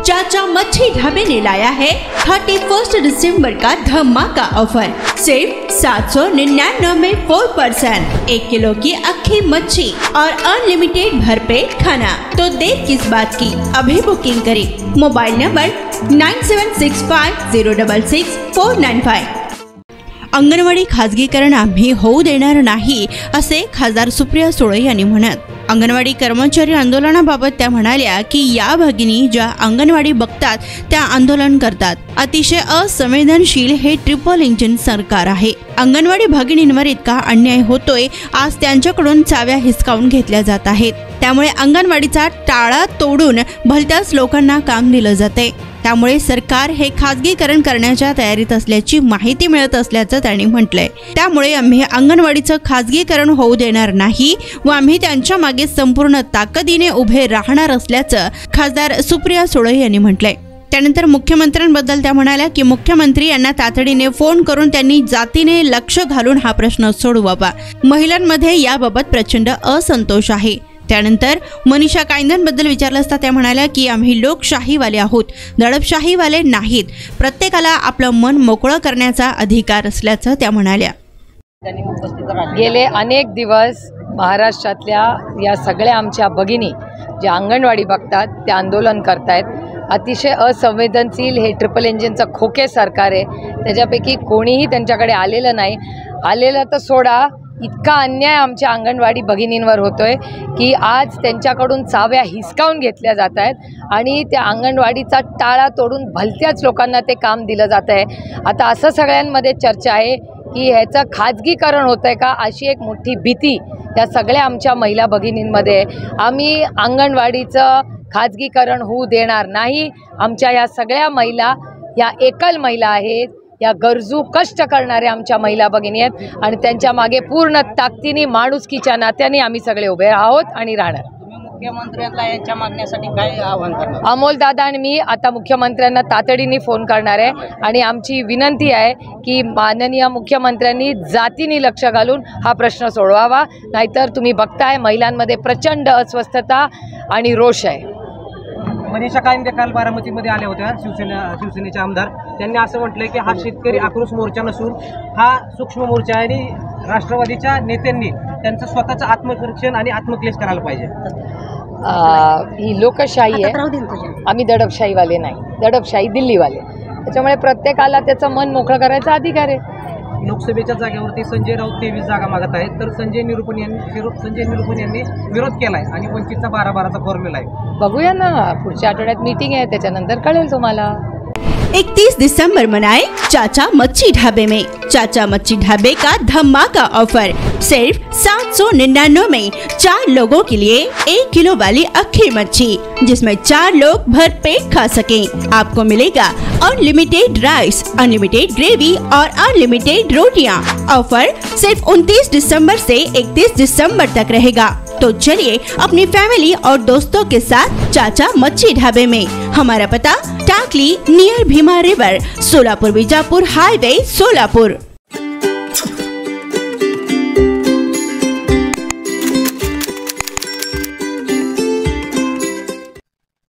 चाचा मच्छी ढाबे ने लाया है 31 दिसंबर का धमाका ऑफर। सिर्फ 799 में 4%, 1 किलो की अक्खी मच्छी और अनलिमिटेड भरपेट खाना। तो देर किस बात की, अभी बुकिंग करें। Mobile number 9765066495। अंगणवाडी खाजगीकरण आम्ही होऊ देणार नाही असे खासदार सुप्रिया सुळे यांनी म्हणत अंगणवाडी कर्मचारी आंदोलनाबाबत त्या म्हणाल्या की या भगिनी ज्या अंगणवाडी बघतात त्या आंदोलन करतात। अतिशय असंवेदनशील हे ट्रिपल इंजिन सरकार आहे। अंगणवाडी भगिनींवर इतका अन्याय होतोय, आज त्यांच्याकडून चाव्या हिसकावून घेतल्या जात आहेत। त्यामुळे अंगणवाडीचा टाळा तोडून भलत्याच लोकांना काम दिलं जाते। त्यामुळे सरकार हे खाजगीकरण करण्याच्या तयारीत असल्याची माहिती मिळत असल्याचं त्यांनी म्हटलंय। त्यामुळे आम्ही अंगणवाडीचं खाजगीकरण होऊ देणार नाही व आम्ही त्यांच्या मागे संपूर्ण ताकदीने उभे राहणार असल्याचं खासदार सुप्रिया सुळे यांनी म्हटलंय। त्यानंतर मुख्यमंत्र्यांबद्दल त्या म्हणाल्या की मुख्यमंत्री यांना तातडीने फोन करून त्यांनी जातीने लक्ष घालून हा प्रश्न सोडवावा। महिलांमध्ये याबाबत प्रचंड असंतोष आहे। त्यानंतर मनीषा कायंदेंबद्दल विचारलं असता त्या म्हणाल्या की आम्ही लोकशाहीवाले आहोत, दडपशाहीवाले नाहीत। प्रत्येकाला आपलं मन मोकळं करण्याचा अधिकार असल्याचं त्या म्हणाल्या। गेले अनेक दिवस महाराष्ट्रातल्या या सगळ्या आमच्या भगिनी ज्या अंगणवाडी बघतात त्या आंदोलन करतायत। अतिशय असंवेदनशील हे ट्रिपल इंजिनचं खोके सरकार आहे। त्याच्यापैकी कोणीही त्यांच्याकडे आलेलं नाही। आलेलं तर सोडा, इतका अन्याय आमच्या अंगणवाडी भगिनींवर होतोय की आज त्यांच्याकडून चाव्या हिसकावून घेतल्या जात आहेत आणि त्या अंगणवाडीचा टाळा तोडून भलत्याच लोकांना ते काम दिलं जात आहे। आता असं सगळ्यांमध्ये चर्चा आहे की ह्याचं खाजगीकरण होतंय का, अशी एक मोठी भीती या सगळ्या आमच्या महिला भगिनींमध्ये। आम्ही अंगणवाडीचं खाजगीकरण होऊ देणार नाही। आमच्या या सगळ्या महिला या एकल महिला आहेत, या गरजू कष्ट करणाऱ्या आमच्या महिला भगिनी आहेत आणि त्यांच्या मागे पूर्ण ताकदीने माणुसकीच्या नात्याने आम्ही सगळे उभे आहोत आणि राहणार। मुख्यमंत्र्यांना यांच्या मागण्यासाठी काय आव्हान करणार? अमोल दादा आणि मी आता मुख्यमंत्र्यांना तातडीने फोन करणार आहे आणि आमची विनंती आहे की माननीय मुख्यमंत्र्यांनी जातीने लक्ष घालून हा प्रश्न सोडवावा, नाहीतर तुम्ही बघताय महिलांमध्ये प्रचंड अस्वस्थता आणि रोष आहे। मनीषा कायंदे काल बारामतीमध्ये आल्या होत्या, शिवसेनेचे आमदार। त्यांनी असं म्हटलंय की हा शेतकरी आक्रोश मोर्चा नसून हा सूक्ष्म मोर्चा आहे आणि राष्ट्रवादीच्या नेत्यांनी त्यांचं स्वतःचं आत्मपरीक्षण आणि आत्मक्लेश करायला पाहिजे। ही लोकशाही आहे, आम्ही दडपशाहीवाले नाही, दडपशाही दिल्लीवाले। त्याच्यामुळे प्रत्येकाला त्याचं मन मोकळं करायचा अधिकार आहे। लोकसभेच्या जागेवरती संजय राऊत 23 जागा मागत आहेत, तर संजय निरुपम यांनी विरोध केलाय आणि वंचितचा 12-12चा फॉर्म्युला आहे। बघूया ना, पुढच्या आठवड्यात मीटिंग आहे, त्याच्यानंतर कळेल तुम्हाला। 31 दिसंबर मनाए चाचा मच्छी ढाबे में। चाचा मच्छी ढाबे का धमाका ऑफर। सिर्फ 799 में 4 लोगों के लिए 1 किलो वाली अक्खी मच्छी, जिसमें 4 लोग भरपेट खा सकें। आपको मिलेगा अनलिमिटेड राइस, अनलिमिटेड ग्रेवी और अनलिमिटेड रोटियां। ऑफर सिर्फ 29 दिसंबर से 31 दिसंबर तक रहेगा। तो चलिए अपनी फैमिली और दोस्तों के साथ चाचा मच्छी ढाबे में। हमारा पता टाकली near Bhima river, Solapur Bijapur highway, Solapur.